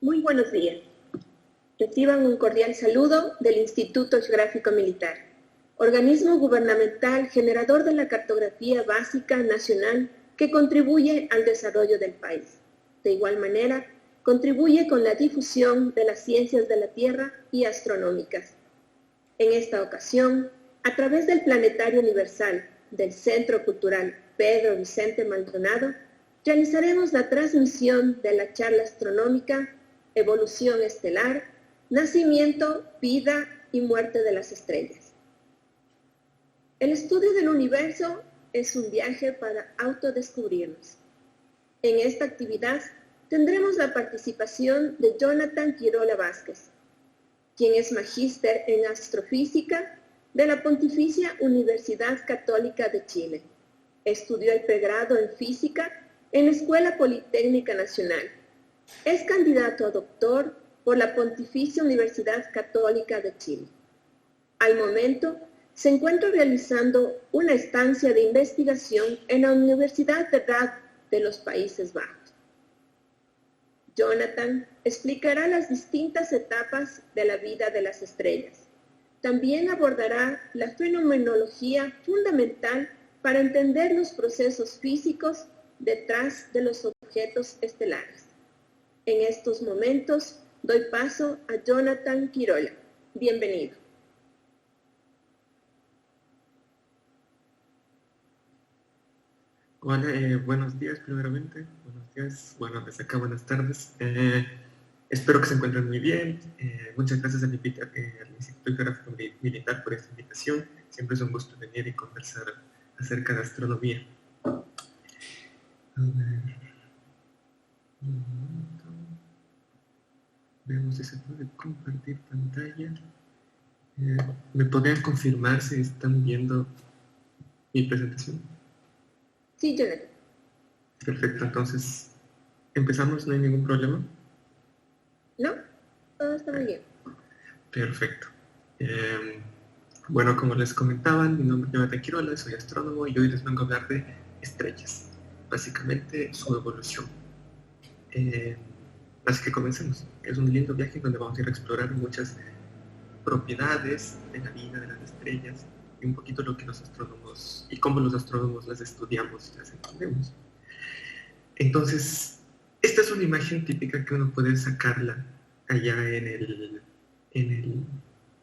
Muy buenos días. Reciban un cordial saludo del Instituto Geográfico Militar, organismo gubernamental generador de la cartografía básica nacional que contribuye al desarrollo del país. De igual manera, contribuye con la difusión de las ciencias de la Tierra y astronómicas. En esta ocasión, a través del Planetario Universal del Centro Cultural Pedro Vicente Maldonado, realizaremos la transmisión de la charla astronómica Evolución Estelar, Nacimiento, Vida y Muerte de las Estrellas. El estudio del universo es un viaje para autodescubrirnos. En esta actividad tendremos la participación de Jonathan Quirola Vázquez, quien es magíster en astrofísica de la Pontificia Universidad Católica de Chile. Estudió el pregrado en física en la Escuela Politécnica Nacional. Es candidato a doctor por la Pontificia Universidad Católica de Chile. Al momento, se encuentra realizando una estancia de investigación en la Universidad de Rad de los Países Bajos. Jonathan explicará las distintas etapas de la vida de las estrellas. También abordará la fenomenología fundamental para entender los procesos físicos detrás de los objetos estelares. En estos momentos doy paso a Jonathan Quirola. Bienvenido. Hola, buenos días primeramente, buenos días, bueno, desde acá buenas tardes. Espero que se encuentren muy bien. Muchas gracias al Instituto Geográfico Militar por esta invitación. Siempre es un gusto venir y conversar acerca de astronomía. A ver, un momento. Veamos si se puede compartir pantalla. ¿Me podrían confirmar si están viendo mi presentación? Sí, Jonathan. Perfecto, entonces, ¿empezamos? ¿No hay ningún problema? No, todo está muy bien. Perfecto. Bueno, como les comentaban, mi nombre es Jonathan Quirola, soy astrónomo y hoy les vengo a hablar de estrellas, básicamente su evolución. Así que comencemos. Es un lindo viaje donde vamos a ir a explorar muchas propiedades de la vida de las estrellas y un poquito lo que los astrónomos y cómo los astrónomos las estudiamos y las entendemos. Entonces, esta es una imagen típica que uno puede sacarla allá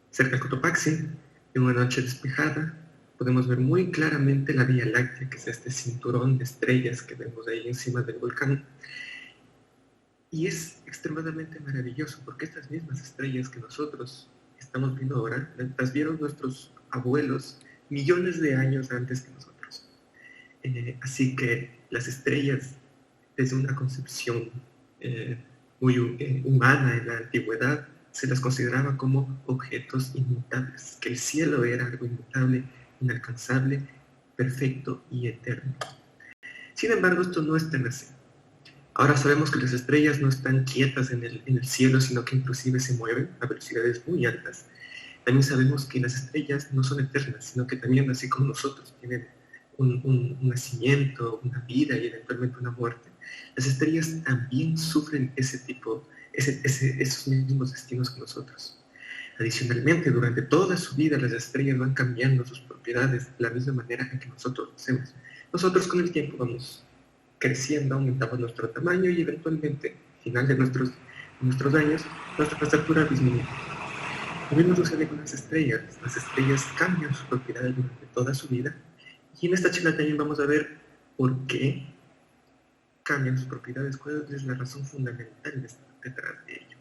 cerca de Cotopaxi, en una noche despejada. Podemos ver muy claramente la Vía Láctea, que es este cinturón de estrellas que vemos ahí encima del volcán. Y es extremadamente maravilloso, porque estas mismas estrellas que nosotros estamos viendo ahora, las vieron nuestros abuelos millones de años antes que nosotros. Así que las estrellas, desde una concepción muy humana en la antigüedad, se las consideraba como objetos inmutables, que el cielo era algo inmutable, inalcanzable, perfecto y eterno. Sin embargo, esto no es tan así. Ahora sabemos que las estrellas no están quietas en el cielo, sino que inclusive se mueven a velocidades muy altas. También sabemos que las estrellas no son eternas, sino que también, así como nosotros, tienen un nacimiento, una vida y eventualmente una muerte. Las estrellas también sufren esos mismos destinos que nosotros. Adicionalmente, durante toda su vida, las estrellas van cambiando sus propiedades de la misma manera en que nosotros lo hacemos. Nosotros con el tiempo vamos creciendo, aumentamos nuestro tamaño y eventualmente, al final de nuestros años, nuestra estatura disminuye. Lo mismo sucede con las estrellas. Las estrellas cambian sus propiedades durante toda su vida y en esta charla también vamos a ver por qué cambian sus propiedades, cuál es la razón fundamental detrás de ello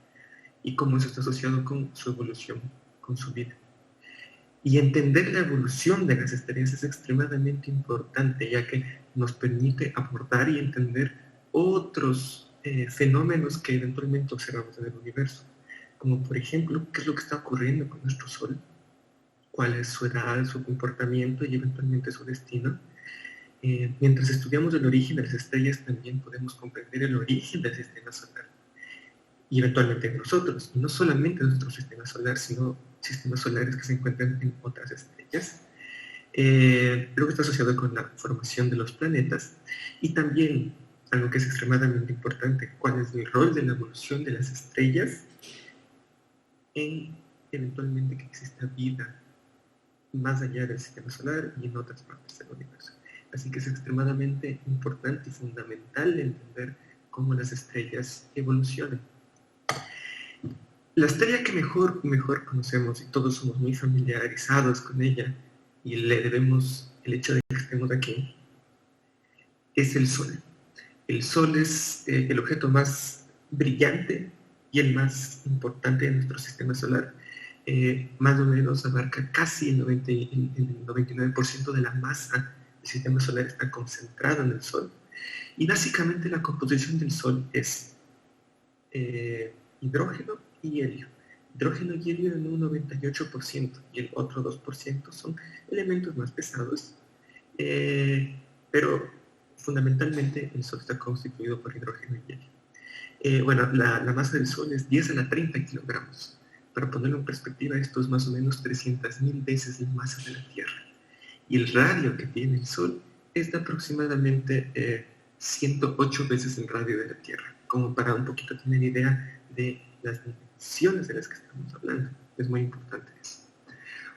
y cómo eso está asociado con su evolución, con su vida. Y entender la evolución de las estrellas es extremadamente importante, ya que nos permite abordar y entender otros fenómenos que eventualmente observamos en el universo, como por ejemplo, qué es lo que está ocurriendo con nuestro Sol, cuál es su edad, su comportamiento y eventualmente su destino. Mientras estudiamos el origen de las estrellas, también podemos comprender el origen del sistema solar y eventualmente de nosotros, y no solamente de nuestro sistema solar, sino sistemas solares que se encuentran en otras estrellas. Lo que está asociado con la formación de los planetas y también algo que es extremadamente importante: cuál es el rol de la evolución de las estrellas en eventualmente que exista vida más allá del sistema solar y en otras partes del universo. Así que es extremadamente importante y fundamental entender cómo las estrellas evolucionan. La estrella que mejor conocemos, y todos somos muy familiarizados con ella, y le debemos el hecho de que estemos aquí, es el Sol. El Sol es el objeto más brillante y el más importante de nuestro sistema solar. Más o menos abarca casi el 99% de la masa del sistema solar está concentrado en el Sol. Y básicamente la composición del Sol es hidrógeno y helio. Hidrógeno y helio en un 98% y el otro 2% son elementos más pesados, pero fundamentalmente el Sol está constituido por hidrógeno y helio. Bueno, la masa del Sol es 10 a la 30 kilogramos. Para ponerlo en perspectiva, esto es más o menos 300.000 veces la masa de la Tierra. Y el radio que tiene el Sol es de aproximadamente 108 veces el radio de la Tierra, como para un poquito tener idea de las dimensiones de las que estamos hablando. Es muy importante eso.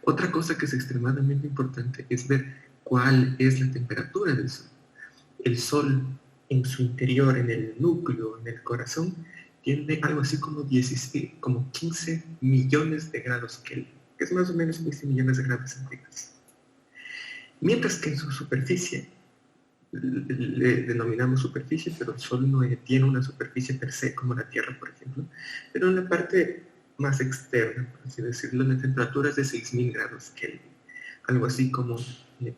Otra cosa que es extremadamente importante es ver cuál es la temperatura del Sol. El Sol en su interior, en el núcleo, en el corazón, tiene algo así como 15 millones de grados Kelvin, que es más o menos 15 millones de grados centígrados. Mientras que en su superficie, le denominamos superficie, pero el Sol no tiene una superficie per se como la Tierra, por ejemplo, pero en la parte más externa, por así decirlo, la temperatura es de 6.000 grados Kelvin, algo así como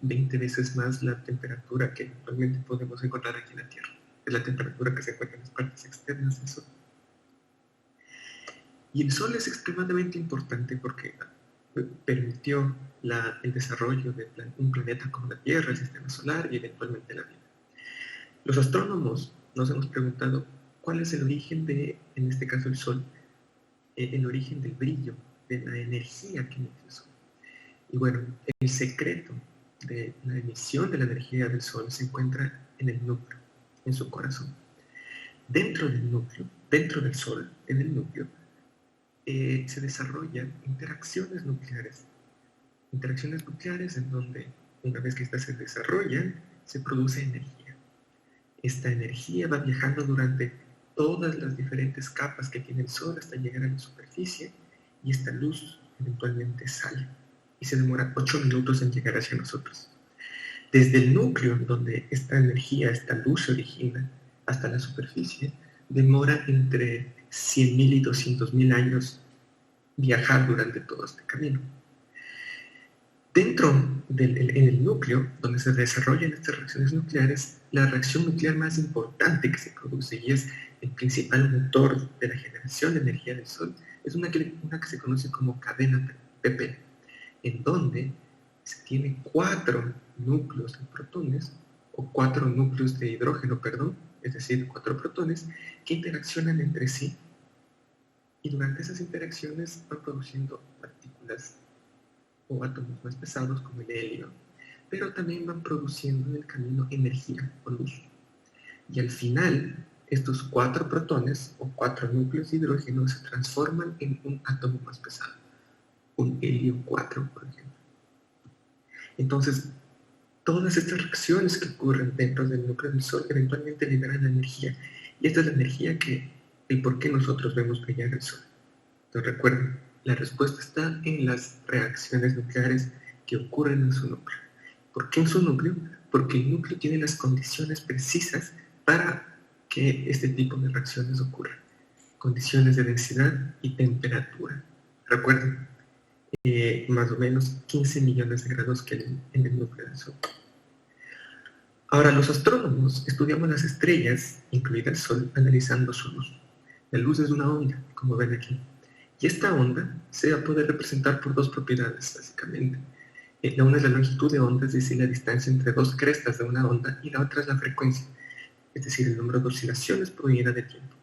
20 veces más la temperatura que actualmente podemos encontrar aquí en la Tierra. Es la temperatura que se encuentra en las partes externas del Sol. Y el Sol es extremadamente importante porque permitió el desarrollo de un planeta como la Tierra, el sistema solar y eventualmente la vida. Los astrónomos nos hemos preguntado cuál es el origen de, en este caso el Sol, el origen del brillo, de la energía que emite el Sol. Y bueno, el secreto de la emisión de la energía del Sol se encuentra en el núcleo, en su corazón. Dentro del núcleo, dentro del Sol, en el núcleo, se desarrollan interacciones nucleares en donde, una vez que estas se desarrollan, se produce energía. Esta energía va viajando durante todas las diferentes capas que tiene el Sol hasta llegar a la superficie, y esta luz eventualmente sale y se demora 8 minutos en llegar hacia nosotros. Desde el núcleo, donde esta energía, esta luz se origina, hasta la superficie, demora entre 100.000 y 200.000 años viajar durante todo este camino. En el núcleo, donde se desarrollan estas reacciones nucleares, la reacción nuclear más importante que se produce, y es el principal motor de la generación de energía del Sol, es una que se conoce como cadena PP, en donde se tiene 4 núcleos de protones, o 4 núcleos de hidrógeno, es decir, 4 protones, que interaccionan entre sí, y durante esas interacciones van produciendo partículas o átomos más pesados como el helio, pero también van produciendo en el camino energía o luz. Y al final, estos 4 protones o 4 núcleos de hidrógeno se transforman en un átomo más pesado, un helio 4, por ejemplo. Entonces, todas estas reacciones que ocurren dentro del núcleo del Sol eventualmente liberan energía, y esta es la energía el por qué nosotros vemos brillar el Sol. Entonces recuerden, la respuesta está en las reacciones nucleares que ocurren en su núcleo. ¿Por qué en su núcleo? Porque el núcleo tiene las condiciones precisas para que este tipo de reacciones ocurran. Condiciones de densidad y temperatura. Recuerden, más o menos 15 millones de grados Kelvin en el núcleo del Sol. Ahora, los astrónomos estudiamos las estrellas, incluida el Sol, analizando su luz. La luz es una onda, como ven aquí. Y esta onda se va a poder representar por 2 propiedades, básicamente. La una es la longitud de onda, es decir, la distancia entre 2 crestas de una onda, y la otra es la frecuencia, es decir, el número de oscilaciones por unidad de tiempo.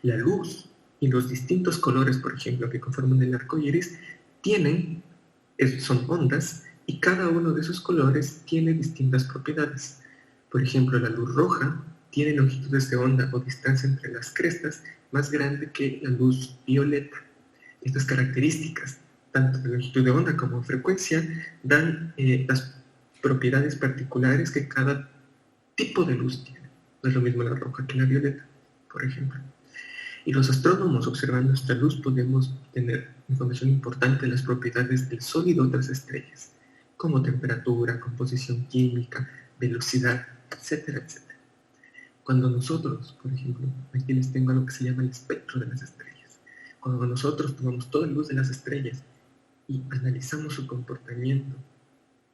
La luz y los distintos colores, por ejemplo, que conforman el arco iris, son ondas, y cada uno de esos colores tiene distintas propiedades. Por ejemplo, la luz roja tiene longitudes de onda o distancia entre las crestas más grande que la luz violeta. Estas características, tanto de longitud de onda como de frecuencia, dan las propiedades particulares que cada tipo de luz tiene. No es lo mismo la roja que la violeta, por ejemplo. Y los astrónomos, observando esta luz, podemos obtener información importante de las propiedades del Sol y de otras estrellas, como temperatura, composición química, velocidad, etcétera, etcétera. Cuando nosotros, por ejemplo, aquí les tengo algo que se llama el espectro de las estrellas. Cuando nosotros tomamos toda la luz de las estrellas y analizamos su comportamiento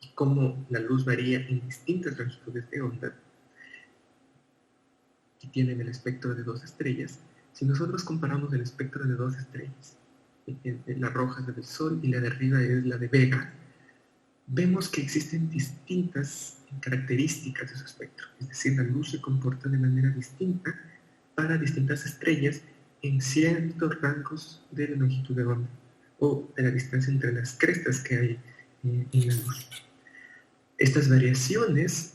y cómo la luz varía en distintas longitudes de onda que tienen el espectro de dos estrellas, si nosotros comparamos el espectro de dos estrellas, la roja es la del Sol y la de arriba es la de Vega, vemos que existen distintas características de su espectro. Es decir, la luz se comporta de manera distinta para distintas estrellas en ciertos rangos de la longitud de onda o de la distancia entre las crestas que hay en la luz. Estas variaciones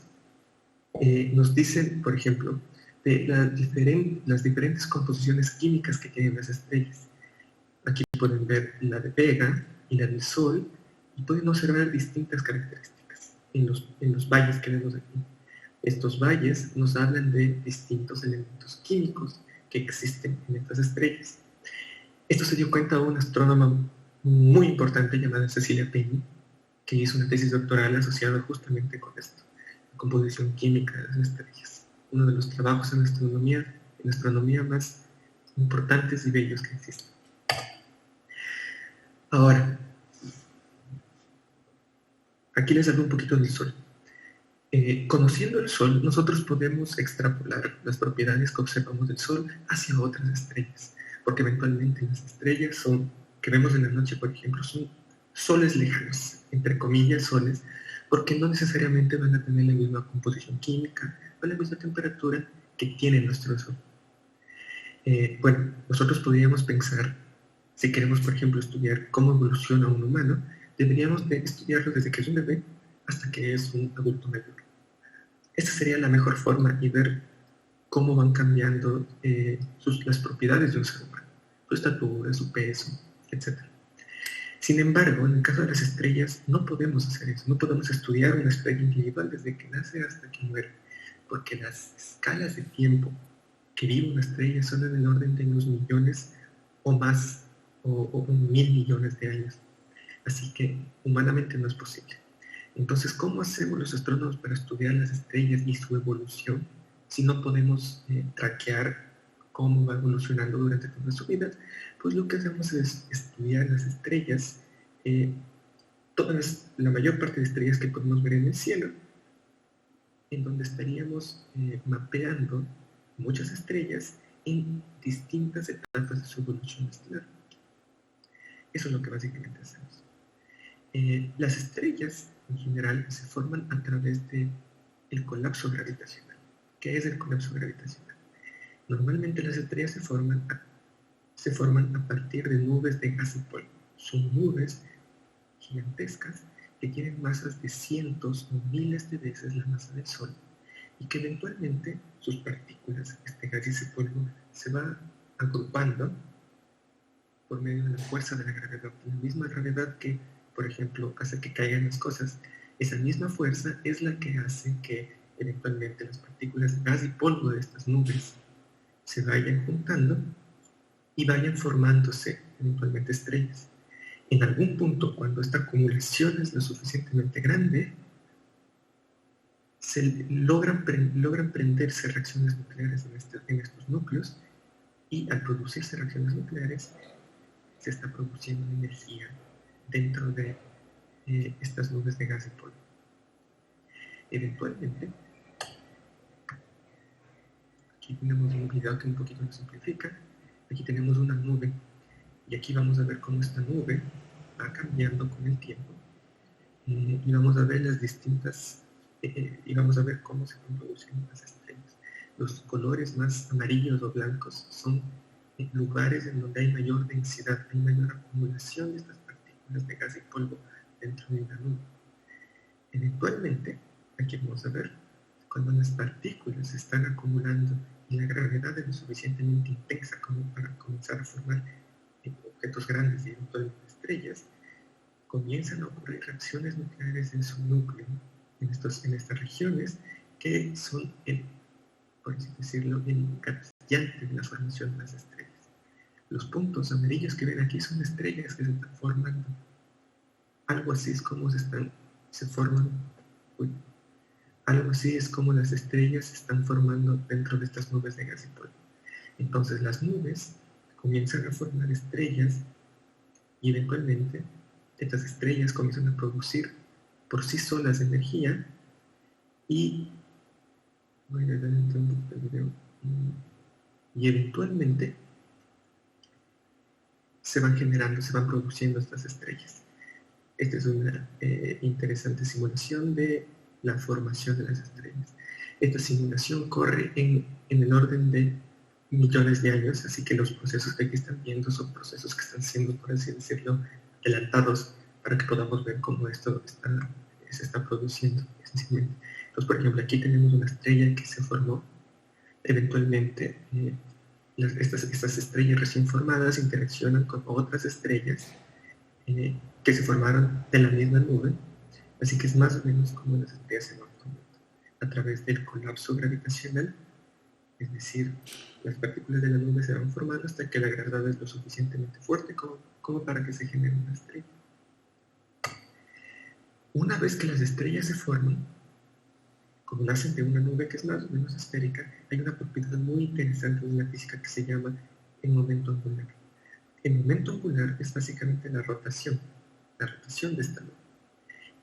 nos dicen, por ejemplo, de las diferentes composiciones químicas que tienen las estrellas. Aquí pueden ver la de Vega y la del Sol y pueden observar distintas características en los valles que vemos aquí. Estos valles nos hablan de distintos elementos químicos que existen en estas estrellas. Esto se dio cuenta una astrónoma muy importante llamada Cecilia Penny, que hizo una tesis doctoral asociada justamente con esto, la composición química de las estrellas. Uno de los trabajos en astronomía más importantes y bellos que existen. Ahora, aquí les hablo un poquito del Sol. Conociendo el Sol, nosotros podemos extrapolar las propiedades que observamos del Sol hacia otras estrellas, porque eventualmente las estrellas que vemos en la noche, por ejemplo, son soles lejanos, entre comillas soles, porque no necesariamente van a tener la misma composición química o la misma temperatura que tiene nuestro Sol. Bueno, nosotros podríamos pensar, si queremos, por ejemplo, estudiar cómo evoluciona un humano, deberíamos de estudiarlo desde que es un bebé hasta que es un adulto mayor. Esta sería la mejor forma y ver cómo van cambiando las propiedades de un ser humano, su estatura, su peso, etc. Sin embargo, en el caso de las estrellas, no podemos hacer eso, no podemos estudiar una estrella individual desde que nace hasta que muere, porque las escalas de tiempo que vive una estrella son en el orden de unos millones o más, o 1.000 millones de años. Así que humanamente no es posible. Entonces, ¿cómo hacemos los astrónomos para estudiar las estrellas y su evolución si no podemos traquear cómo va evolucionando durante toda su vida? Pues lo que hacemos es estudiar las estrellas, la mayor parte de estrellas que podemos ver en el cielo, en donde estaríamos mapeando muchas estrellas en distintas etapas de su evolución estelar. Eso es lo que básicamente hacemos. Las estrellas, en general, se forman a través del colapso gravitacional. ¿Qué es el colapso gravitacional? Normalmente las estrellas se forman a partir de nubes de gas y polvo. Son nubes gigantescas que tienen masas de cientos o miles de veces la masa del Sol y que eventualmente sus partículas, este gas y ese polvo, se va agrupando por medio de la fuerza de la gravedad. La misma gravedad que, por ejemplo, hace que caigan las cosas, esa misma fuerza es la que hace que eventualmente las partículas gas y polvo de estas nubes se vayan juntando y vayan formándose eventualmente estrellas. En algún punto, cuando esta acumulación es lo suficientemente grande, logran prenderse reacciones nucleares en estos núcleos, y al producirse reacciones nucleares se está produciendo energía dentro de estas nubes de gas y polvo. Eventualmente, aquí tenemos un video que un poquito lo simplifica. Aquí tenemos una nube y aquí vamos a ver cómo esta nube va cambiando con el tiempo y vamos a ver las distintas y vamos a ver cómo se van produciendo las estrellas. Los colores más amarillos o blancos son lugares en donde hay mayor densidad, hay mayor acumulación de estas partículas de gas y polvo dentro de una nube. Eventualmente, aquí vamos a ver Cuando las partículas se están acumulando y la gravedad es lo suficientemente intensa como para comenzar a formar objetos grandes y eventualmente estrellas, comienzan a ocurrir reacciones nucleares en su núcleo, en estas regiones, que son, por así decirlo, el gatillante de la formación de las estrellas. Los puntos amarillos que ven aquí son estrellas que se están formando. Algo así es como se forman. Algo así es como las estrellas se están formando dentro de estas nubes de gas y polvo. Entonces las nubes comienzan a formar estrellas y eventualmente estas estrellas comienzan a producir por sí solas energía y voy a adelantar un poco el video y eventualmente se van produciendo estas estrellas. Esta es una interesante simulación de la formación de las estrellas. Esta simulación corre en el orden de millones de años, así que los procesos que aquí están viendo son procesos que están siendo, por así decirlo, adelantados para que podamos ver cómo esto se está produciendo esencialmente. Entonces, por ejemplo, aquí tenemos una estrella que se formó. Eventualmente, estas estrellas recién formadas interaccionan con otras estrellas que se formaron de la misma nube, así que es más o menos como las estrellas se van formando a través del colapso gravitacional, es decir, las partículas de la nube se van formando hasta que la gravedad es lo suficientemente fuerte como para que se genere una estrella. Una vez que las estrellas se forman, como nacen de una nube que es más o menos esférica, hay una propiedad muy interesante de la física que se llama el momento angular. El momento angular es básicamente la rotación de esta nube.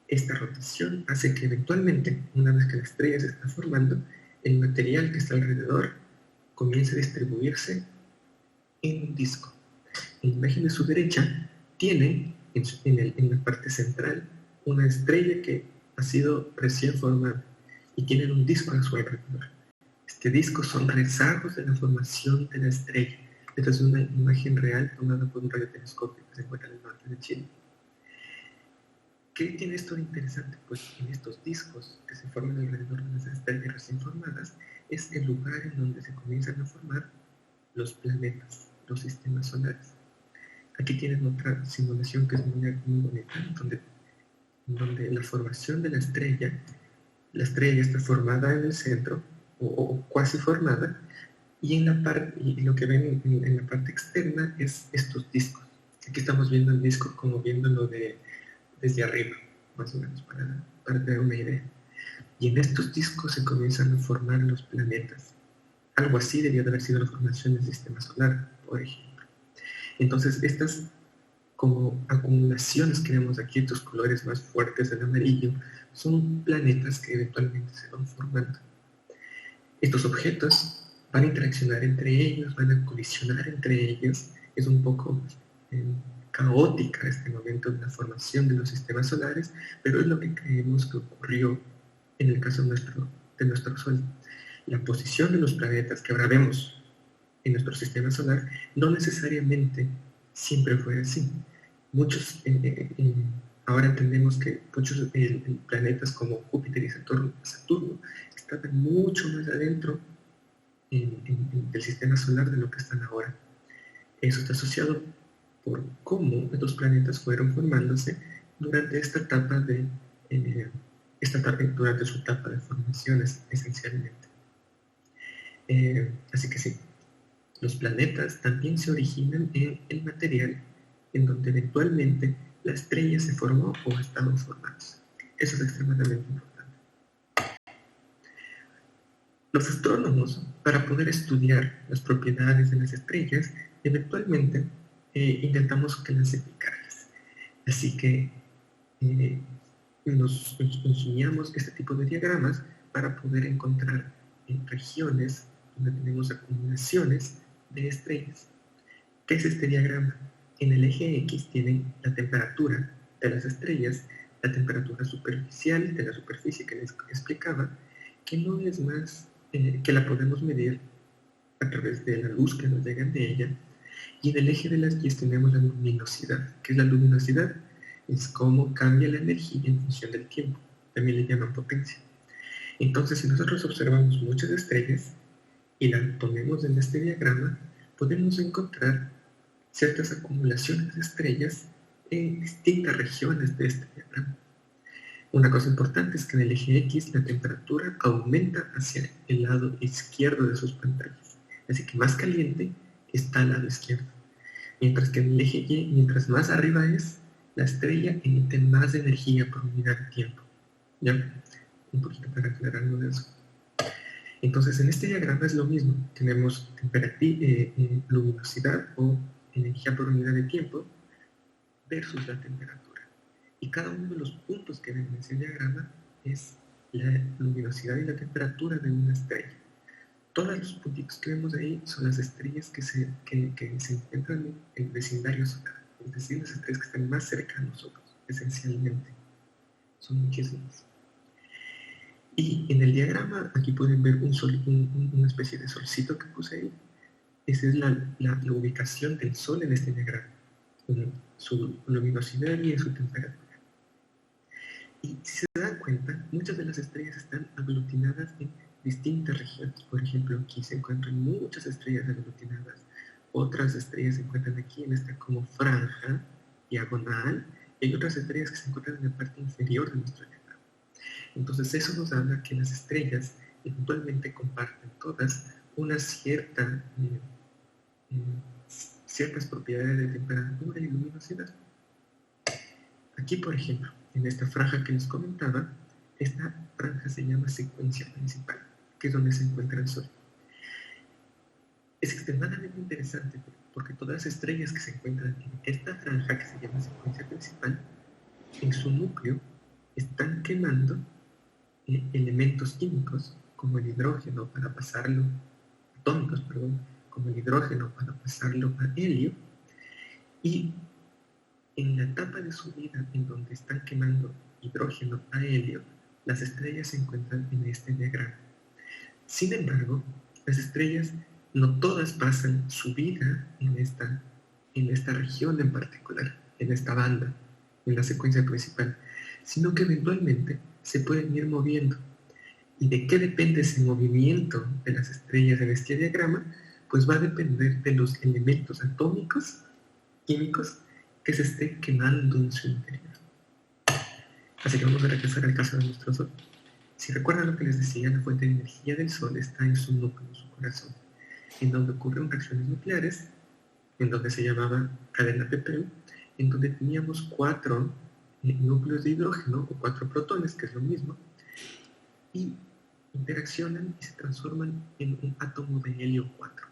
Esta rotación hace que eventualmente, una vez que la estrella se está formando, el material que está alrededor comience a distribuirse en un disco. En la imagen de su derecha tiene en la parte central una estrella que ha sido recién formada y tiene un disco a su alrededor. Este disco son rezagos de la formación de la estrella. Esta es una imagen real tomada por un radiotelescopio que se encuentra en el norte de Chile. ¿Qué tiene esto de interesante? Pues en estos discos que se forman alrededor de las estrellas recién formadas es el lugar en donde se comienzan a formar los planetas, los sistemas solares. Aquí tienen otra simulación que es muy bonita, donde la formación de la estrella está formada en el centro, o cuasi formada, y lo que ven en la parte externa es estos discos. Aquí estamos viendo el disco como viéndolo desde arriba, más o menos, para tener una idea. Y en estos discos se comienzan a formar los planetas. Algo así debió de haber sido la formación del sistema solar, por ejemplo. Entonces, estas como acumulaciones que vemos aquí, estos colores más fuertes del amarillo, son planetas que eventualmente se van formando. Estos objetos van a interaccionar entre ellos, van a colisionar entre ellos. Es un poco caótica este momento de la formación de los sistemas solares, pero es lo que creemos que ocurrió en el caso de nuestro Sol. La posición de los planetas que ahora vemos en nuestro sistema solar no necesariamente siempre fue así. Muchos, ahora entendemos que muchos planetas como Júpiter y Saturno estaban mucho más adentro del sistema solar de lo que están ahora. Eso está asociado por cómo estos planetas fueron formándose durante esta etapa durante su etapa de formaciones, esencialmente. Así que sí, los planetas también se originan en el material en donde eventualmente la estrella se formó o estaban formados. Eso es extremadamente importante. Los astrónomos, para poder estudiar las propiedades de las estrellas, eventualmente intentamos clasificarlas. Así que nos ingeniamos este tipo de diagramas para poder encontrar regiones donde tenemos acumulaciones de estrellas. ¿Qué es este diagrama? En el eje X tienen la temperatura de las estrellas, la temperatura superficial de la superficie que les explicaba, que no es más que la podemos medir a través de la luz que nos llega de ella. Y en el eje de las Y tenemos la luminosidad. ¿Qué es la luminosidad? Es cómo cambia la energía en función del tiempo. También le llaman potencia. Entonces, si nosotros observamos muchas estrellas y las ponemos en este diagrama, podemos encontrar ciertas acumulaciones de estrellas en distintas regiones de este diagrama. Una cosa importante es que en el eje X la temperatura aumenta hacia el lado izquierdo de sus pantallas. Así que más caliente está al lado izquierdo. Mientras que en el eje Y, mientras más arriba es, la estrella emite más energía por unidad de tiempo. ¿Ya? Un poquito para aclararlo de eso. Entonces, en este diagrama es lo mismo. Tenemos luminosidad o energía por unidad de tiempo versus la temperatura. Y cada uno de los puntos que ven en ese diagrama es la luminosidad y la temperatura de una estrella. Todos los puntitos que vemos ahí son las estrellas que se encuentran en el vecindario solar, es decir, las estrellas que están más cerca de nosotros, esencialmente. Son muchísimas. Y en el diagrama, aquí pueden ver una especie de solcito que puse ahí. Esa es la ubicación del Sol en este diagrama, en su luminosidad y en su temperatura. Y si se dan cuenta, muchas de las estrellas están aglutinadas en distintas regiones. Por ejemplo, aquí se encuentran muchas estrellas aglutinadas. Otras estrellas se encuentran aquí en esta como franja diagonal. Y hay otras estrellas que se encuentran en la parte inferior de nuestro diagrama. Entonces eso nos habla que las estrellas eventualmente comparten todas una ciertas propiedades de temperatura y luminosidad. Aquí, por ejemplo, en esta franja que les comentaba, esta franja se llama secuencia principal, que es donde se encuentra el Sol. Es extremadamente interesante porque todas las estrellas que se encuentran en esta franja que se llama secuencia principal, en su núcleo están quemando elementos químicos como el hidrógeno para pasarlo, atómicos, perdón, como el hidrógeno para pasarlo a helio, y en la etapa de su vida en donde están quemando hidrógeno a helio, las estrellas se encuentran en este diagrama. Sin embargo, las estrellas no todas pasan su vida en esta región en particular, en esta banda, en la secuencia principal, sino que eventualmente se pueden ir moviendo. ¿Y de qué depende ese movimiento de las estrellas en este diagrama? Pues va a depender de los elementos atómicos, químicos, que se estén quemando en su interior. Así que vamos a regresar al caso de nuestro Sol. Si recuerdan lo que les decía, la fuente de energía del Sol está en su núcleo, en su corazón, en donde ocurren reacciones nucleares, en donde se llamaba cadena Pepeu, en donde teníamos 4 núcleos de hidrógeno o 4 protones, que es lo mismo, y interaccionan y se transforman en un átomo de helio 4,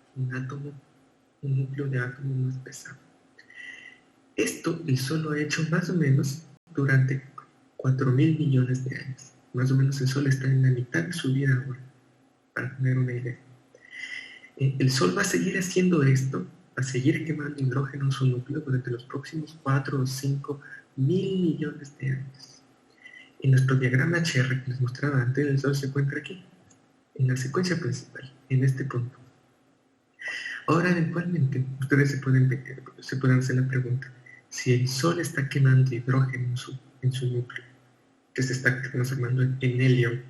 un núcleo de átomo más pesado. Esto el Sol lo ha hecho más o menos durante 4.000 millones de años. Más o menos el Sol está en la mitad de su vida ahora, para tener una idea. El Sol va a seguir haciendo esto, va a seguir quemando hidrógeno en su núcleo durante los próximos 4 o 5 mil millones de años. En nuestro diagrama HR que les mostraba antes, el Sol se encuentra aquí, en la secuencia principal, en este punto. Ahora, eventualmente, ustedes se pueden hacer la pregunta, si el Sol está quemando hidrógeno en su núcleo, que se está transformando en helio,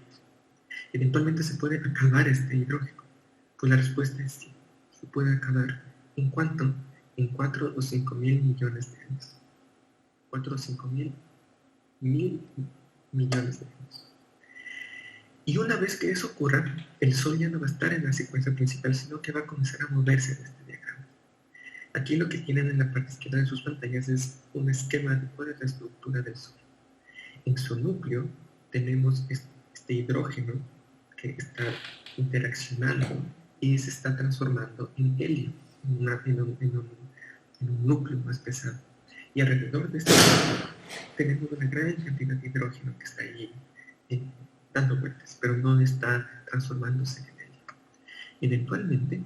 eventualmente se puede acabar este hidrógeno. Pues la respuesta es sí, se puede acabar. ¿En cuánto? En 4 o 5 mil millones de años. 4 o 5 mil millones de años. Y una vez que eso ocurra, el Sol ya no va a estar en la secuencia principal, sino que va a comenzar a moverse en este diagrama. Aquí lo que tienen en la parte izquierda de sus pantallas es un esquema de cuál es la estructura del Sol. En su núcleo tenemos este hidrógeno que está interaccionando y se está transformando en helio, en un núcleo más pesado. Y alrededor de este núcleo tenemos una gran cantidad de hidrógeno que está ahí dando vueltas, pero no está transformándose en helio. Eventualmente,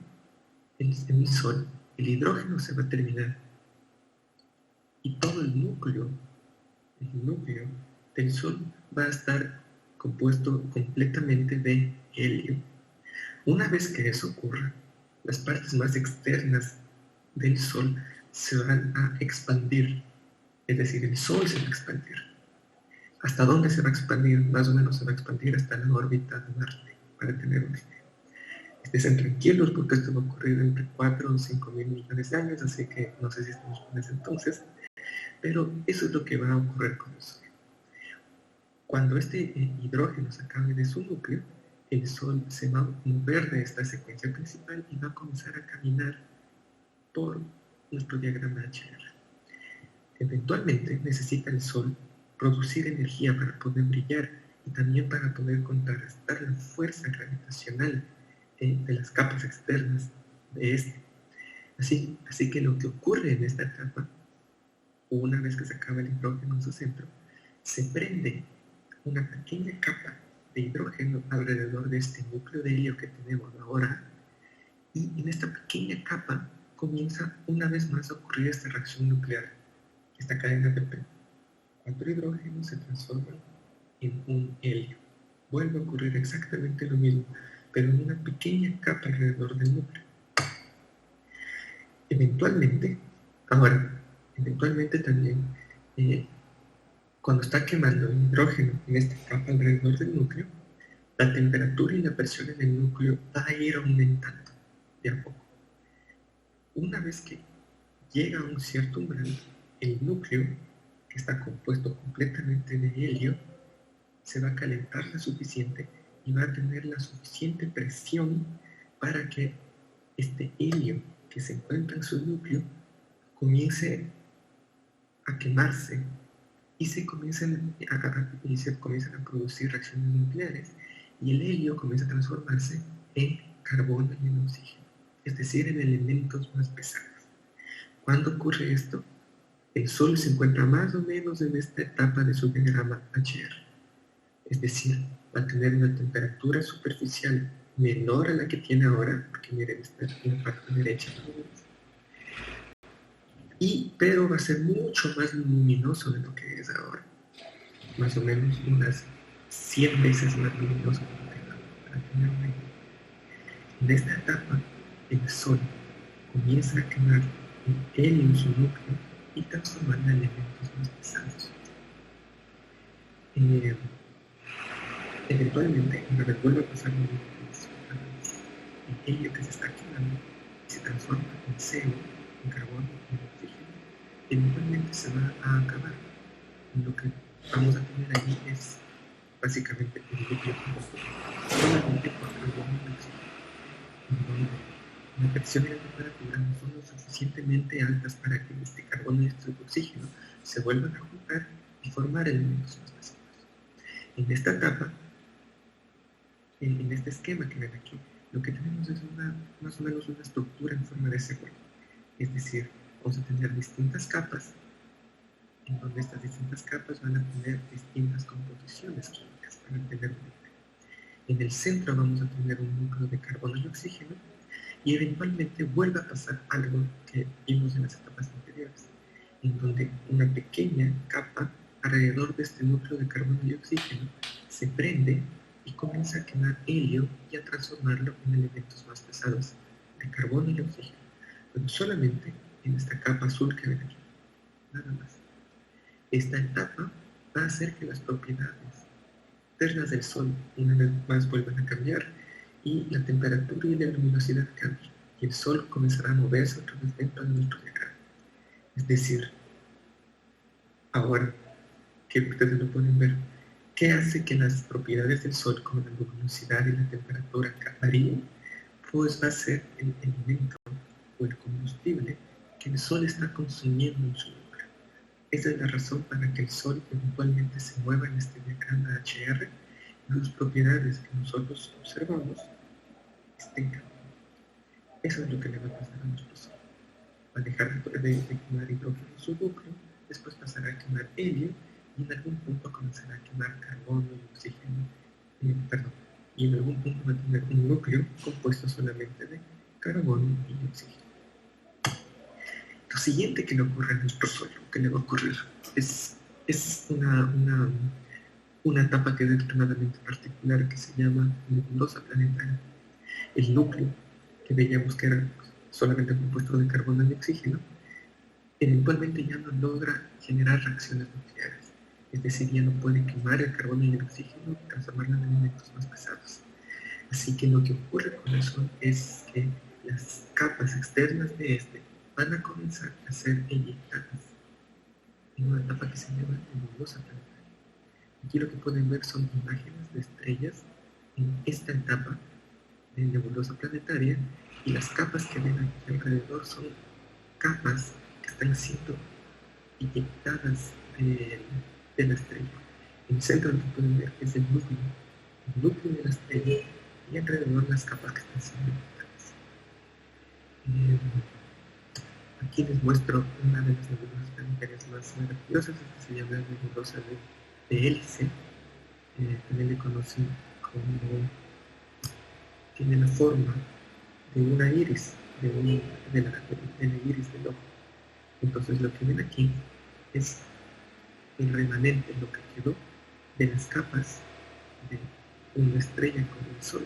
en el Sol, el hidrógeno se va a terminar y todo el núcleo del Sol va a estar compuesto completamente de helio. Una vez que eso ocurra, las partes más externas del Sol se van a expandir, es decir, el Sol se va a expandir. ¿Hasta dónde se va a expandir? Más o menos se va a expandir hasta la órbita de Marte, para tener una idea. Estén tranquilos porque esto va a ocurrir entre 4 o 5 mil millones de años, así que no sé si estamos con ese entonces, pero eso es lo que va a ocurrir con el Sol. Cuando este hidrógeno se acabe de su núcleo, el Sol se va a mover de esta secuencia principal y va a comenzar a caminar por nuestro diagrama HR. Eventualmente necesita el Sol producir energía para poder brillar y también para poder contrarrestar la fuerza gravitacional de las capas externas de este. Así que lo que ocurre en esta etapa, una vez que se acaba el hidrógeno en su centro, se prende una pequeña capa de hidrógeno alrededor de este núcleo de helio que tenemos ahora, y en esta pequeña capa comienza una vez más a ocurrir esta reacción nuclear, esta cadena de P. 4 hidrógenos se transforman en un helio. Vuelve a ocurrir exactamente lo mismo, pero en una pequeña capa alrededor del núcleo. Eventualmente también, cuando está quemando el hidrógeno en esta capa alrededor del núcleo, la temperatura y la presión en el núcleo va a ir aumentando de a poco. Una vez que llega a un cierto umbral, el núcleo, que está compuesto completamente de helio, se va a calentar lo suficiente y va a tener la suficiente presión para que este helio que se encuentra en su núcleo comience a quemarse y se comienzan a producir reacciones nucleares, y el helio comienza a transformarse en carbono y en oxígeno, es decir, en elementos más pesados. ¿Cuándo ocurre esto? El Sol se encuentra más o menos en esta etapa de su diagrama HR, es decir, va a tener una temperatura superficial menor a la que tiene ahora, porque miren, está en la parte derecha, pero va a ser mucho más luminoso de lo que es ahora, más o menos unas 100 veces más luminoso de lo que es ahora, para tener una idea. En esta etapa, el Sol comienza a quemar el helio en su núcleo y transformarlo en elementos más pesados. Eventualmente, una vez vuelve a pasar el helio que se está quemando y se transforma en CO, en carbono, en oxígeno, eventualmente se va a acabar. Y lo que vamos a tener ahí es básicamente un núcleo compuesto solamente por carbono y oxígeno, donde la presión y la temperatura no son lo suficientemente altas para que este carbono y este oxígeno se vuelvan a juntar y formar elementos más pesados. En esta etapa, en este esquema que ven aquí, lo que tenemos es más o menos una estructura en forma de cebolla. Es decir, vamos a tener distintas capas, en donde estas distintas capas van a tener distintas composiciones químicas para tener una idea. En el centro vamos a tener un núcleo de carbono y oxígeno, y eventualmente vuelve a pasar algo que vimos en las etapas anteriores, en donde una pequeña capa alrededor de este núcleo de carbono y oxígeno se prende y comienza a quemar helio y a transformarlo en elementos más pesados de carbono y oxígeno, pero solamente en esta capa azul que ven aquí, nada más. Esta etapa va a hacer que las propiedades externas del Sol una vez más vuelvan a cambiar y la temperatura y la luminosidad cambien, y el Sol comenzará a moverse otra vez dentro de nuestro diagrama. Es decir, ahora que ustedes lo pueden ver, ¿qué hace que las propiedades del Sol, como la luminosidad y la temperatura, varíen? Pues va a ser el elemento o el combustible que el Sol está consumiendo en su lugar. Esa es la razón para que el Sol eventualmente se mueva en este diagrama HR y sus propiedades que nosotros observamos estén cambiando. Eso es lo que le va a pasar a nuestro Sol. Va a dejar de quemar hidrógeno en su núcleo, después pasará a quemar helio, y en algún punto comenzará a quemar carbono y oxígeno, y en algún punto va a tener un núcleo compuesto solamente de carbono y oxígeno. Lo siguiente que le ocurre a nuestro Sol, que le va a ocurrir, es una etapa que es extremadamente particular, que se llama nebulosa planetaria. El núcleo, que veíamos que era solamente compuesto de carbono y oxígeno, eventualmente ya no logra generar reacciones nucleares. es decir, ya no puede quemar el carbono y el oxígeno y transformarlo en elementos más pesados. Así que lo que ocurre con el Sol es que las capas externas de este van a comenzar a ser eyectadas en una etapa que se llama nebulosa planetaria. Aquí lo que pueden ver son imágenes de estrellas en esta etapa de nebulosa planetaria, y las capas que ven aquí alrededor son capas que están siendo eyectadas de la estrella. En el centro lo que pueden ver es el núcleo de la estrella, y alrededor las capas que están siendo eyectadas. Aquí les muestro una de las nebulosas planetarias más maravillosas, que se llama la nebulosa de Hélice. También le conocen como, tiene la forma de una iris, de la iris del ojo. Entonces lo que ven aquí es el remanente, lo que quedó de las capas de una estrella como el Sol,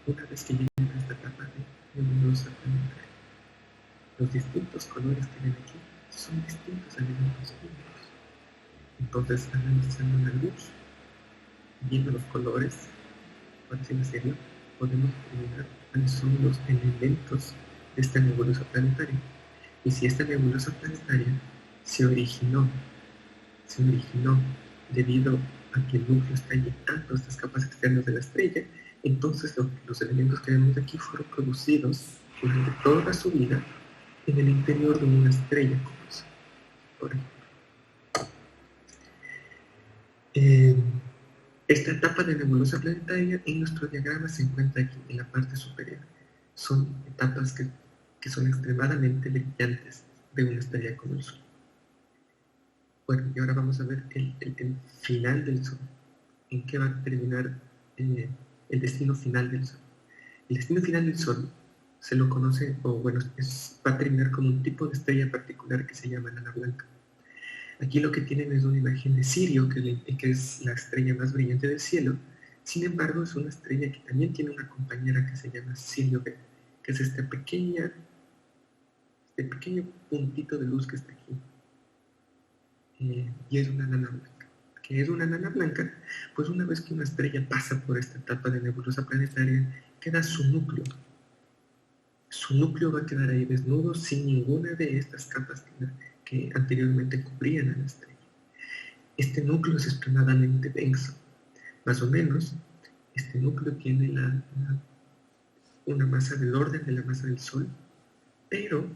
una vez que llegan a esta etapa de nebulosa planetaria. Los distintos colores que ven aquí son distintos elementos químicos. Entonces, analizando la luz, viendo los colores, por así decirlo, podemos determinar cuáles son los elementos de esta nebulosa planetaria. Y si esta nebulosa planetaria se originó debido a que el núcleo está inyectando estas capas externas de la estrella, entonces los elementos que vemos aquí fueron producidos durante toda su vida en el interior de una estrella como el Sol, por ejemplo. Esta etapa de nebulosa planetaria en nuestro diagrama se encuentra aquí en la parte superior. Son etapas que son extremadamente brillantes de una estrella como el Sol. Bueno, y ahora vamos a ver el final del Sol. ¿En qué va a terminar el destino final del Sol? El destino final del Sol se lo conoce, o bueno, va a terminar con un tipo de estrella particular que se llama enana blanca. Aquí lo que tienen es una imagen de Sirio, que es la estrella más brillante del cielo. Sin embargo, es una estrella que también tiene una compañera que se llama Sirio B, que es este pequeño puntito de luz que está aquí. Y es una enana blanca. ¿Qué es una enana blanca? Pues una vez que una estrella pasa por esta etapa de nebulosa planetaria, queda su núcleo. Su núcleo va a quedar ahí desnudo, sin ninguna de estas capas que anteriormente cubrían a la estrella. Este núcleo es extremadamente denso. Más o menos, este núcleo tiene una masa del orden de la masa del Sol, pero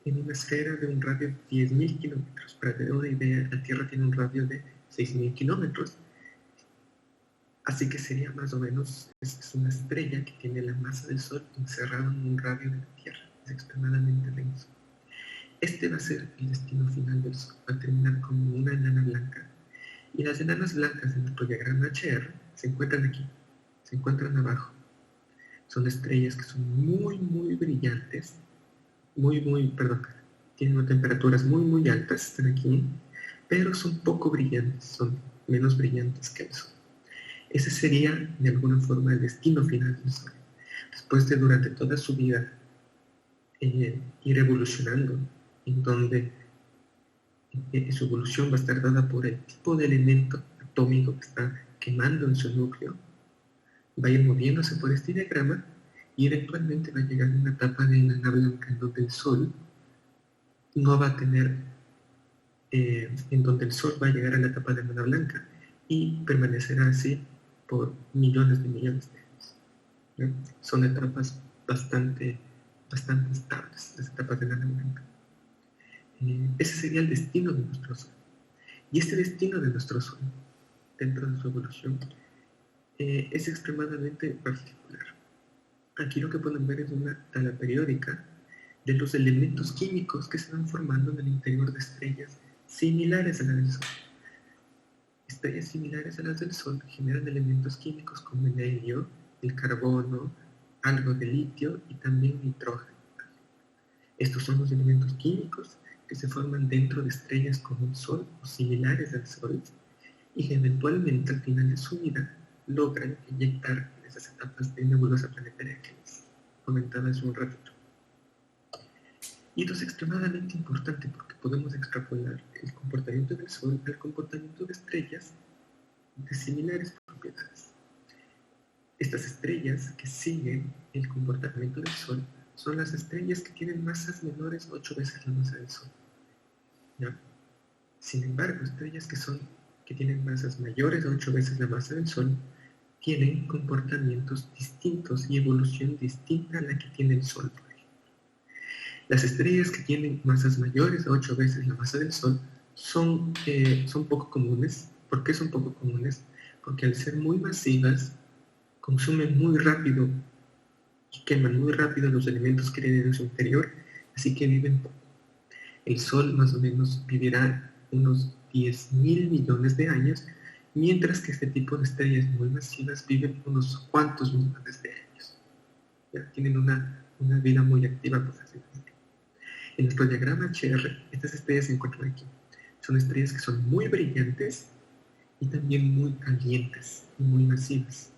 en una esfera de un radio de 10.000 kilómetros. Para tener una idea, la Tierra tiene un radio de 6.000 kilómetros. Así que sería más o menos, es una estrella que tiene la masa del Sol encerrada en un radio de la Tierra. Es extremadamente denso. Este va a ser el destino final del Sol. Va a terminar como una enana blanca. Y las enanas blancas en nuestro diagrama HR se encuentran aquí, se encuentran abajo. Son estrellas que son muy, muy brillantes, tienen unas temperaturas muy, muy altas, están aquí, pero son poco brillantes, son menos brillantes que el Sol. Ese sería, de alguna forma, el destino final del Sol. Después de durante toda su vida ir evolucionando, en donde su evolución va a estar dada por el tipo de elemento atómico que está quemando en su núcleo, va a ir moviéndose por este diagrama y eventualmente va a llegar a una etapa de enana blanca en donde el Sol no va a tener, en donde el Sol va a llegar a la etapa de enana blanca y permanecerá así por millones de años. ¿No? Son etapas bastante estables, las etapas de enana blanca. Ese sería el destino de nuestro Sol. Y este destino de nuestro Sol, dentro de su evolución, es extremadamente particular. Aquí lo que pueden ver es una tabla periódica de los elementos químicos que se van formando en el interior de estrellas similares a las del Sol. Estrellas similares a las del Sol generan elementos químicos como el helio, el carbono, algo de litio y también nitrógeno. Estos son los elementos químicos que se forman dentro de estrellas como el Sol o similares al Sol y que eventualmente al final de su vida logran inyectar en esas etapas de nebulosa planetaria que les comentaba hace un ratito. Y esto es extremadamente importante porque podemos extrapolar el comportamiento del Sol al comportamiento de estrellas de similares propiedades. Estas estrellas que siguen el comportamiento del Sol son las estrellas que tienen masas menores 8 veces la masa del Sol. ¿Ya? Sin embargo, estrellas que tienen masas mayores a 8 veces la masa del Sol tienen comportamientos distintos y evolución distinta a la que tiene el Sol, por ejemplo. Las estrellas que tienen masas mayores a 8 veces la masa del Sol son poco comunes. ¿Por qué son poco comunes? Porque al ser muy masivas, consumen muy rápido y queman muy rápido los elementos que tienen en su interior, así que viven poco. El Sol más o menos vivirá unos 10.000 millones de años, mientras que este tipo de estrellas muy masivas viven unos cuantos millones de años. Ya tienen una vida muy activa, por así decirlo. En nuestro diagrama HR, estas estrellas se encuentran aquí. Son estrellas que son muy brillantes y también muy calientes y muy masivas.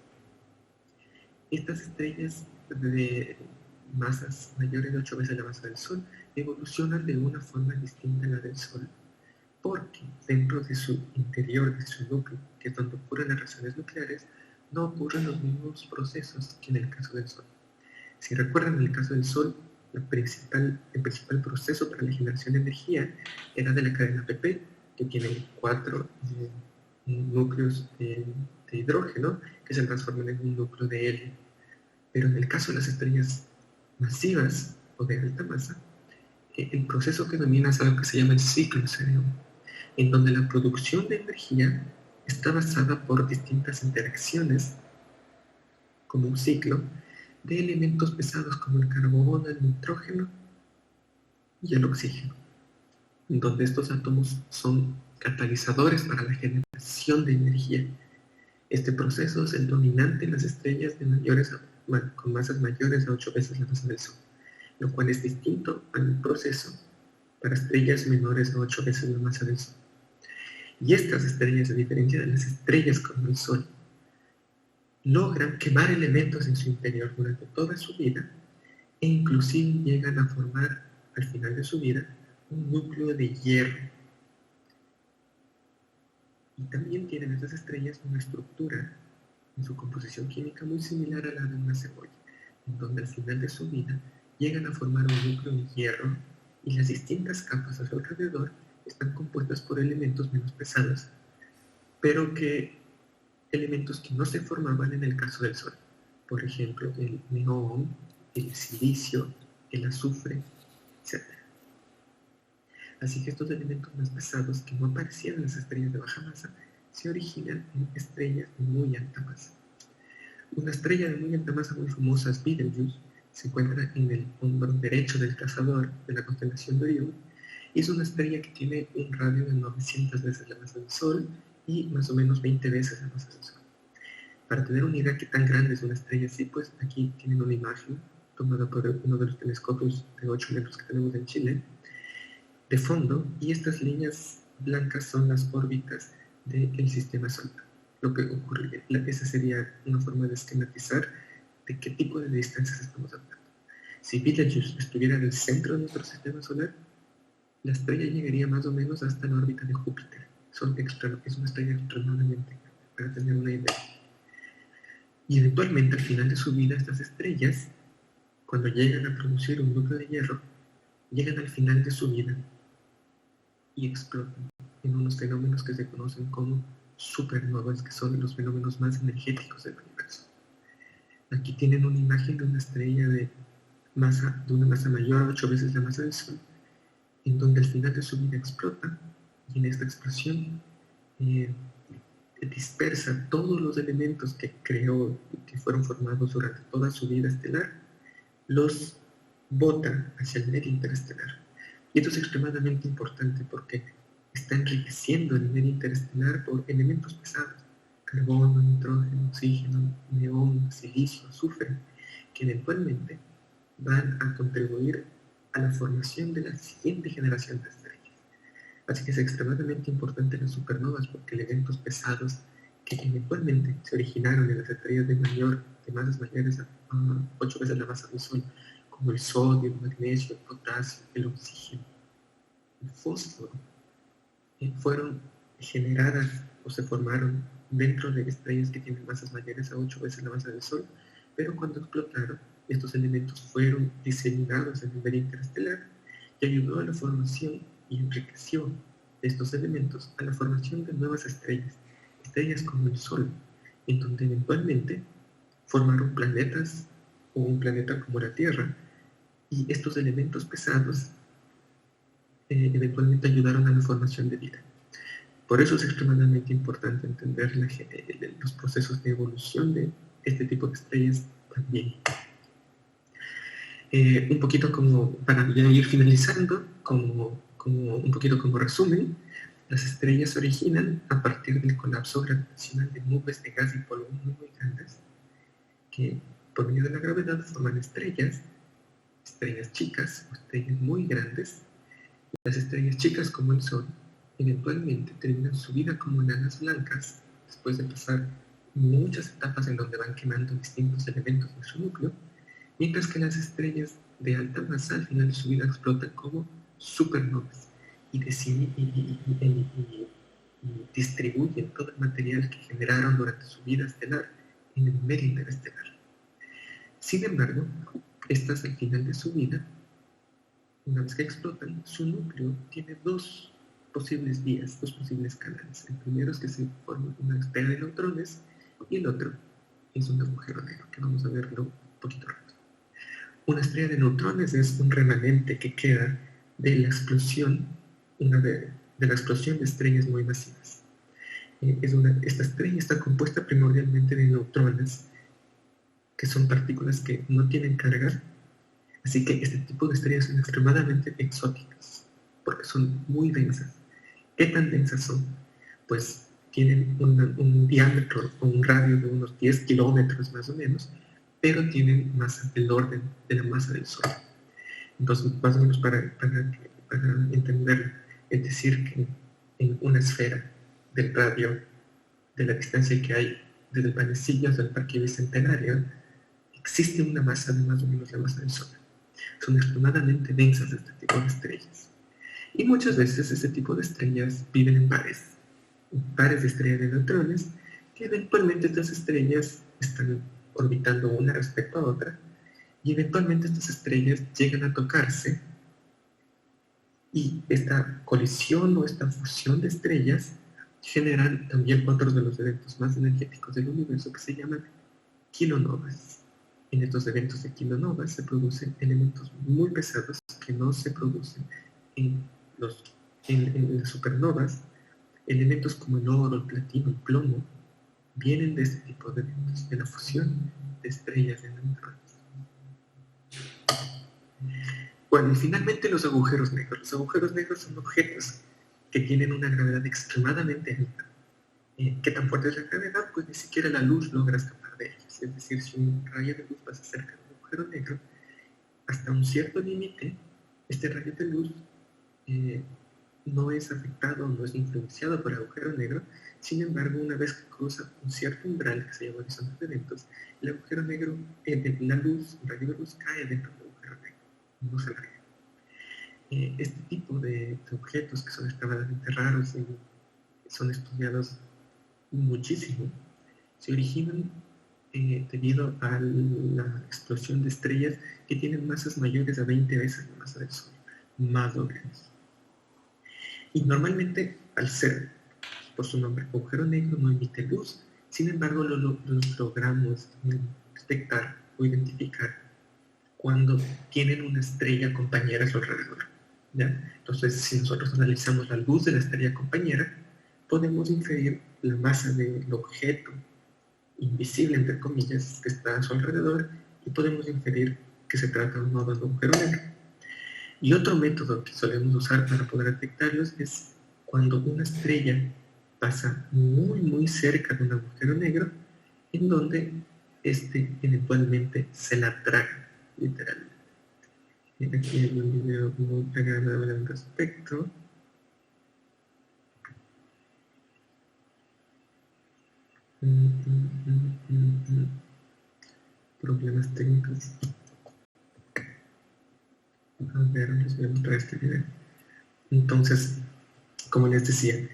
Estas estrellas de masas mayores de 8 veces la masa del Sol evolucionan de una forma distinta a la del Sol, porque dentro de su interior, de su núcleo, que es donde ocurren las reacciones nucleares, no ocurren los mismos procesos que en el caso del Sol. Si recuerdan, en el caso del Sol, el principal proceso para la generación de energía era de la cadena PP, que tiene 4 núcleos de hidrógeno que se transforman en un núcleo de helio. Pero en el caso de las estrellas masivas o de alta masa, el proceso que domina es algo que se llama el ciclo CDO, en donde la producción de energía está basada por distintas interacciones, como un ciclo, de elementos pesados como el carbono, el nitrógeno y el oxígeno, en donde estos átomos son catalizadores para la generación de energía. Este proceso es el dominante en las estrellas con masas mayores a 8 veces la masa del Sol, lo cual es distinto al proceso para estrellas menores a 8 veces la masa del Sol. Y estas estrellas, a diferencia de las estrellas como el Sol, logran quemar elementos en su interior durante toda su vida e inclusive llegan a formar al final de su vida un núcleo de hierro. Y también tienen estas estrellas una estructura en su composición química muy similar a la de una cebolla, en donde al final de su vida llegan a formar un núcleo de hierro y las distintas capas a su alrededor están compuestas por elementos menos pesados, pero elementos que no se formaban en el caso del Sol. Por ejemplo, el neón, el silicio, el azufre, etc. Así que estos elementos más pesados que no aparecían en las estrellas de baja masa se originan en estrellas de muy alta masa. Una estrella de muy alta masa muy famosa es Betelgeuse, se encuentra en el hombro derecho del cazador de la constelación de Orión, y es una estrella que tiene un radio de 900 veces la masa del Sol y más o menos 20 veces la masa del Sol. Para tener una idea de qué tan grande es una estrella así, pues aquí tienen una imagen tomada por uno de los telescopios de 8 metros que tenemos en Chile, de fondo, y estas líneas blancas son las órbitas del sistema solar. Lo que ocurre, esa sería una forma de esquematizar de qué tipo de distancias estamos hablando. Si Betelgeuse estuviera en el centro de nuestro sistema solar, la estrella llegaría más o menos hasta la órbita de Júpiter. Es una estrella extremadamente grande, para tener una idea. Y eventualmente, al final de su vida, estas estrellas, cuando llegan a producir un núcleo de hierro, llegan al final de su vida y explotan en unos fenómenos que se conocen como supernovas, que son los fenómenos más energéticos del universo. Aquí tienen una imagen de una estrella de una masa mayor a 8 veces la masa del Sol, en donde al final de su vida explota, y en esta explosión dispersa todos los elementos que creó y que fueron formados durante toda su vida estelar, los bota hacia el medio interestelar. Y esto es extremadamente importante porque está enriqueciendo el medio interestelar por elementos pesados, carbono, nitrógeno, oxígeno, neón, silicio, azufre, que eventualmente van a contribuir a la formación de la siguiente generación de estrellas. Así que es extremadamente importante las supernovas porque elementos pesados que eventualmente se originaron en las estrellas de masas mayores a 8 veces la masa del Sol, como el sodio, el magnesio, el potasio, el oxígeno, el fósforo, fueron generadas o se formaron dentro de estrellas que tienen masas mayores a 8 veces la masa del Sol, pero cuando explotaron, estos elementos fueron diseminados a nivel interestelar y ayudó a la formación y enriqueció estos elementos a la formación de nuevas estrellas, estrellas como el Sol, en donde eventualmente formaron planetas o un planeta como la Tierra, y estos elementos pesados eventualmente ayudaron a la formación de vida. Por eso es extremadamente importante entender los procesos de evolución de este tipo de estrellas también. Un poquito como, para ya ir finalizando, un poquito como resumen, las estrellas se originan a partir del colapso gravitacional de nubes de gas y polvo muy grandes, que por medio de la gravedad forman estrellas chicas o estrellas muy grandes. Las estrellas chicas, como el Sol, eventualmente terminan su vida como enanas blancas, después de pasar muchas etapas en donde van quemando distintos elementos de su núcleo, mientras que las estrellas de alta masa al final de su vida explotan como supernovas y distribuyen todo el material que generaron durante su vida estelar en el medio interestelar. Sin embargo, estas al final de su vida, una vez que explotan, su núcleo tiene dos posibles vías, dos posibles canales. El primero es que se forma una esfera de neutrones y el otro es un agujero negro, que vamos a verlo un poquito rato. Una estrella de neutrones es un remanente que queda de la explosión, de la explosión de estrellas muy masivas. Esta estrella está compuesta primordialmente de neutrones, que son partículas que no tienen carga. Así que este tipo de estrellas son extremadamente exóticas, porque son muy densas. ¿Qué tan densas son? Pues tienen un diámetro o un radio de unos 10 kilómetros más o menos, pero tienen masas del orden de la masa del Sol. Entonces, más o menos para entenderlo, es decir, que en una esfera del radio, de la distancia que hay desde Panecillas del Parque Bicentenario, existe una masa de más o menos la masa del Sol. Son extremadamente densas este tipo de estrellas. Y muchas veces este tipo de estrellas viven en pares de estrellas de neutrones, que eventualmente estas estrellas están orbitando una respecto a otra, y eventualmente estas estrellas llegan a tocarse, y esta colisión o esta fusión de estrellas generan también otros de los eventos más energéticos del universo que se llaman kilonovas. En estos eventos de kilonovas se producen elementos muy pesados que no se producen en las supernovas. Elementos como el oro, el platino, el plomo, vienen de este tipo de eventos, de la fusión de estrellas de neutrones. Bueno, y finalmente los agujeros negros. Los agujeros negros son objetos que tienen una gravedad extremadamente alta. ¿Qué tan fuerte es la gravedad? Pues ni siquiera la luz logra escapar de ellos. Es decir, si un rayo de luz pasa cerca de un agujero negro, hasta un cierto límite, este rayo de luz no es afectado, no es influenciado por el agujero negro. Sin embargo, una vez que cruza un cierto umbral que se llama horizonte de eventos, el agujero negro, la luz, el rayo de luz cae dentro del agujero negro, no se larga. Este tipo de objetos que son extremadamente raros y son estudiados muchísimo, se originan debido a la explosión de estrellas que tienen masas mayores a 20 veces la masa del Sol, más o menos. Y normalmente, al ser, por su nombre, agujero negro, no emite luz. Sin embargo, lo logramos detectar o identificar cuando tienen una estrella compañera a su alrededor, ¿ya? Entonces, si nosotros analizamos la luz de la estrella compañera, podemos inferir la masa del objeto invisible, entre comillas, que está a su alrededor, y podemos inferir que se trata de un nodo de agujero negro. Y otro método que solemos usar para poder detectarlos es cuando una estrella pasa muy cerca de un agujero negro, en donde este eventualmente se la traga, literalmente. Aquí hay un video muy agradable al respecto. Problemas técnicos. A ver, les voy a mostrar este video. Entonces, como les decía,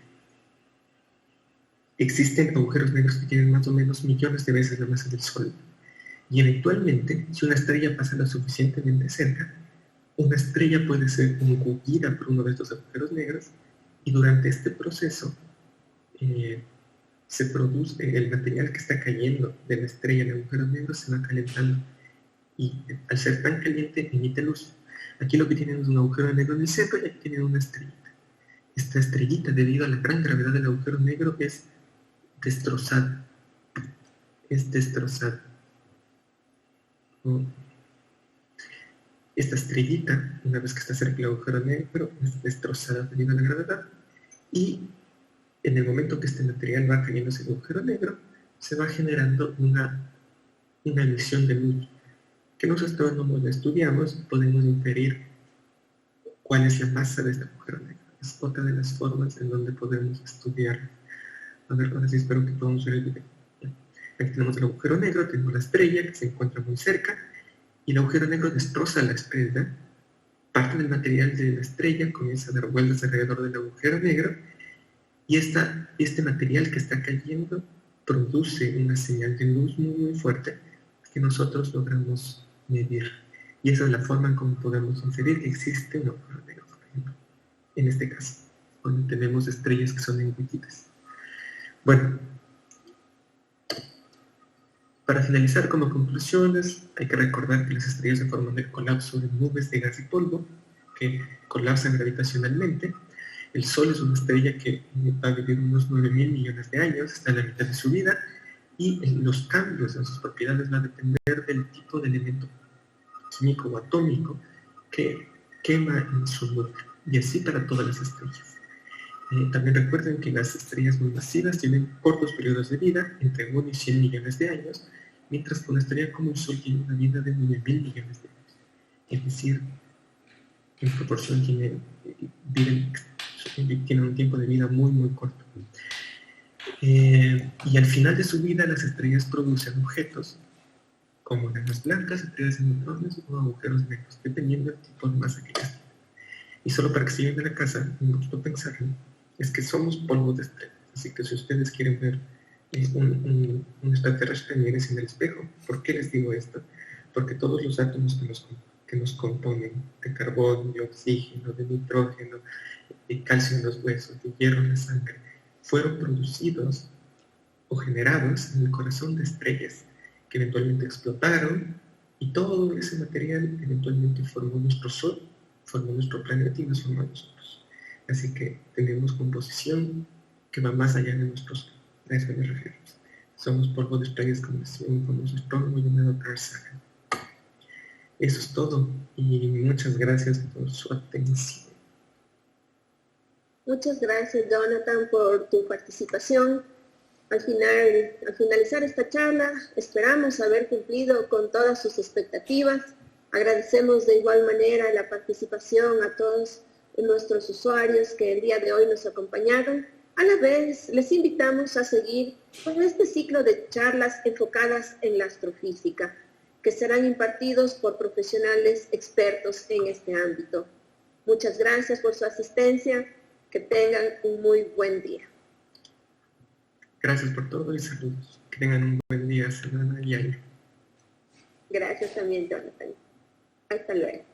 existen agujeros negros que tienen más o menos millones de veces la masa del Sol. Y eventualmente, si una estrella pasa lo suficientemente cerca, una estrella puede ser engullida por uno de estos agujeros negros, y durante este proceso se produce el material que está cayendo de la estrella en el agujero negro, se va calentando, y al ser tan caliente emite luz. Aquí lo que tienen es un agujero negro en el centro y aquí tienen una estrellita. Esta estrellita, debido a la gran gravedad del agujero negro, es destrozada. Es destrozada. Esta estrellita, una vez que está cerca del agujero negro, es destrozada debido a la gravedad, y en el momento que este material va cayendo hacia el agujero negro, se va generando una emisión de luz, que los astrónomos la estudiamos y podemos inferir cuál es la masa de este agujero negro. Es otra de las formas en donde podemos estudiar. A ver, ahora sí espero que podamos ver el video. Aquí tenemos el agujero negro, tenemos la estrella que se encuentra muy cerca, y el agujero negro destroza la estrella. Parte del material de la estrella comienza a dar vueltas alrededor del agujero negro, y este material que está cayendo produce una señal de luz muy, muy fuerte que nosotros logramos medir. Y esa es la forma en cómo podemos inferir que existe un agujero negro, por ejemplo. En este caso, donde tenemos estrellas que son engullidas. Bueno, para finalizar como conclusiones, hay que recordar que las estrellas se forman del colapso de nubes de gas y polvo que colapsan gravitacionalmente. El Sol es una estrella que va a vivir unos 9.000 millones de años, está en la mitad de su vida, y los cambios en sus propiedades van a depender del tipo de elemento químico o atómico que quema en su núcleo, y así para todas las estrellas. También recuerden que las estrellas muy masivas tienen cortos periodos de vida, entre 1 y 100 millones de años, mientras que una estrella como el Sol tiene una vida de 9.000 millones de años. Es decir, en proporción tiene un tiempo de vida muy, muy corto. Y al final de su vida, las estrellas producen objetos como enanas blancas, estrellas de neutrones o agujeros negros, dependiendo del tipo de masa que ellas tienen. Y solo para que se lleven de la casa, me gustó pensar, es que somos polvo de estrellas. Así que si ustedes quieren ver un extraterrestre, mírense en el espejo. ¿Por qué les digo esto? Porque todos los átomos que nos componen, de carbono, de oxígeno, de nitrógeno, de calcio en los huesos, de hierro en la sangre, fueron producidos o generados en el corazón de estrellas que eventualmente explotaron, y todo ese material eventualmente formó nuestro Sol, formó nuestro planeta y nos formó a nosotros. Así que tenemos composición que va más allá de nuestros. A eso me refiero. Somos polvo de estrellas, como decía un famoso astrónomo llamado Carl Sagan. Eso es todo, y muchas gracias por su atención. Muchas gracias, Jonathan, por tu participación. Al finalizar esta charla, esperamos haber cumplido con todas sus expectativas. Agradecemos de igual manera la participación a todos nuestros usuarios que el día de hoy nos acompañaron. A la vez, les invitamos a seguir con este ciclo de charlas enfocadas en la astrofísica, que serán impartidos por profesionales expertos en este ámbito. Muchas gracias por su asistencia. Que tengan un muy buen día. Gracias por todo y saludos. Que tengan un buen día, semana y año. Gracias también, Jonathan. Hasta luego.